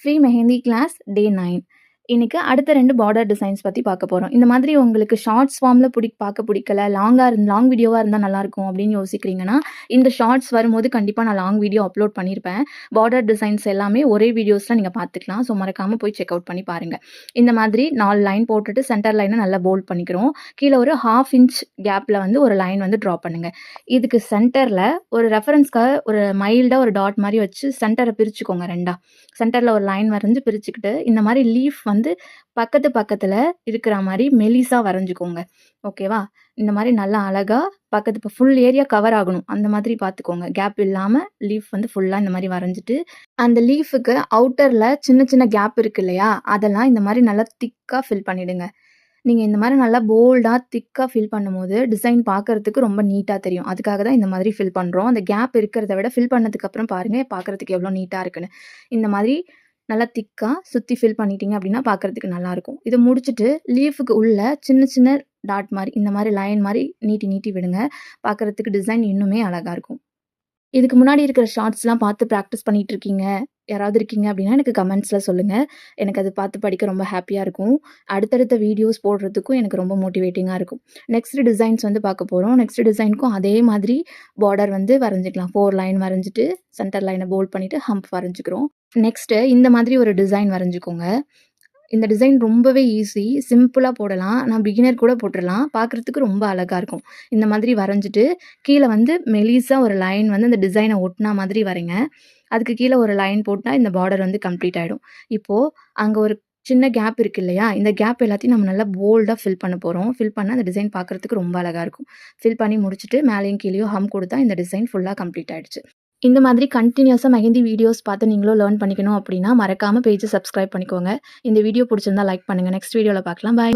Free mehndi class டே 9. இன்னைக்கு அடுத்த 2 border designs பத்தி பார்க்க போறோம். இந்த மாதிரி உங்களுக்கு ஷார்ட்ஸ் ஃபார்ம்ல பார்க்க பிடிக்கல, லாங் வீடியோவா இருந்தா நல்லாயிருக்கும் அப்படின்னு யோசிக்கிறீங்கன்னா, இந்த ஷார்ட்ஸ் வரும்போது கண்டிப்பா நான் லாங் வீடியோ அப்லோட் பண்ணியிருப்பேன். பார்டர் டிசைன்ஸ் எல்லாமே ஒரே வீடியோஸ்ல நீங்க பார்த்துக்கலாம். ஸோ மறக்காம போய் செக் அவுட் பண்ணி பாருங்க. இந்த மாதிரி 4 லைன் போட்டுட்டு சென்டர் லைனை நல்லா போல்ட் பண்ணிக்கிறோம். கீழே ஒரு 1/2 இன்ச் கேப்ல வந்து ஒரு லைன் வந்து ட்ரா பண்ணுங்க. இதுக்கு சென்டர்ல ஒரு ரெஃபரன்ஸ்க்காக ஒரு மைல்டா ஒரு டாட் மாதிரி வச்சு சென்டரை பிரிச்சுக்கோங்க ரெண்டா. சென்டர்ல ஒரு லைன் வரைஞ்சு பிரிச்சுக்கிட்டு இந்த மாதிரி லீஃப் வந்து பக்கத்துல இருக்கிற மாதிரி மெலிசா வரைஞ்சுக்கோங்க. ஓகேவா? இந்த மாதிரி நல்லா அழகா இப்போ ஃபுல் ஏரியா கவர் ஆகணும். அந்த மாதிரி பார்த்துக்கோங்க. கேப் இல்லாம லீஃப் வந்து ஃபுல்லா இந்த மாதிரி வரைஞ்சிட்டு, அந்த லீஃபுக்கு அவுட்டர்ல சின்ன சின்ன கேப் இருக்கு இல்லையா? அதெல்லாம் இந்த மாதிரி நல்லா திக்கா ஃபில் பண்ணிடுங்க. நீங்க இந்த மாதிரி நல்லா போல்டா, திக்கா ஃபில் பண்ணும்போது டிசைன் பார்க்கறதுக்கு ரொம்ப நீட்டா தெரியும். அதுக்காக தான் இந்த மாதிரி ஃபில் பண்றோம். அந்த கேப் இருக்கிறத விட ஃபில் பண்ணதுக்கு அப்புறம் பாருங்க, பார்க்கறதுக்கு எவ்வளோ நீட்டா இருக்குன்னு. இந்த மாதிரி நல்லா திக்கா சுத்தி ஃபில் பண்ணிட்டீங்க அப்படின்னா பார்க்கறதுக்கு நல்லாயிருக்கும். இதை முடிச்சுட்டு லீஃபுக்கு உள்ள சின்ன சின்ன டாட் மாதிரி இந்த மாதிரி லைன் மாதிரி நீட்டி விடுங்க. பார்க்கறதுக்கு டிசைன் இன்னுமே அழகா இருக்கும். இதுக்கு முன்னாடி இருக்கிற ஷார்ட்ஸ்லாம் பார்த்து ப்ராக்டிஸ் பண்ணிட்டு இருக்கீங்க யாராவது இருக்கீங்க அப்படின்னா எனக்கு கமெண்ட்ஸில் சொல்லுங்கள். எனக்கு அது பார்த்து படிக்க ரொம்ப ஹாப்பியாக இருக்கும். அடுத்தடுத்த வீடியோஸ் போடுறதுக்கும் எனக்கு ரொம்ப மோட்டிவேட்டிங்காக இருக்கும். நெக்ஸ்ட் டிசைன்ஸ் வந்து பார்க்க போகிறோம். நெக்ஸ்ட் டிசைனுக்கும் அதே மாதிரி பார்டர் வந்து வரைஞ்சிக்கலாம். 4 லைன் வரைஞ்சிட்டு சென்டர் லைனை போல்ட் பண்ணிவிட்டு ஹம்ப் வரைஞ்சிக்கிறோம். நெக்ஸ்ட்டு இந்த மாதிரி ஒரு டிசைன் வரைஞ்சிக்கோங்க. இந்த டிசைன் ரொம்பவே ஈஸி. சிம்பிளாக போடலாம். நான் பிகினர் கூட போட்டுடலாம். பார்க்குறதுக்கு ரொம்ப அழகாக இருக்கும். இந்த மாதிரி வரைஞ்சிட்டு கீழே வந்து மெலிசா ஒரு லைன் வந்து அந்த டிசைனை ஒட்டினா மாதிரி வரைங்க. அதுக்கு கீழே ஒரு லைன் போட்டால் இந்த பார்டர் வந்து கம்ப்ளீட் ஆகிடும். இப்போது அங்கே ஒரு சின்ன கேப் இருக்குது இல்லையா? இந்த கேப் எல்லாத்தையும் நம்ம நல்லா போல்டாக ஃபில் பண்ண போகிறோம். ஃபில் பண்ணால் அந்த டிசைன் பார்க்குறதுக்கு ரொம்ப அழகாக இருக்கும். ஃபில் பண்ணி முடிச்சுட்டு மேலேயும் கீழேயும் ஹம் கொடுத்தா இந்த டிசைன் ஃபுல்லாக கம்ப்ளீட் ஆகிடுச்சு. இந்த மாதிரி கண்டினியூஸாக மெஹந்தி வீடியோஸ் பார்த்து நீங்களும் லேர்ன் பண்ணிக்கணும் அப்படின்னா மறக்காமல் பேஜை சப்ஸ்கிரைப் பண்ணிக்கோங்க. இந்த வீடியோ பிடிச்சிருந்தா லைக் பண்ணுங்கள். நெக்ஸ்ட் வீடியோவில் பார்க்கலாம். பாய்.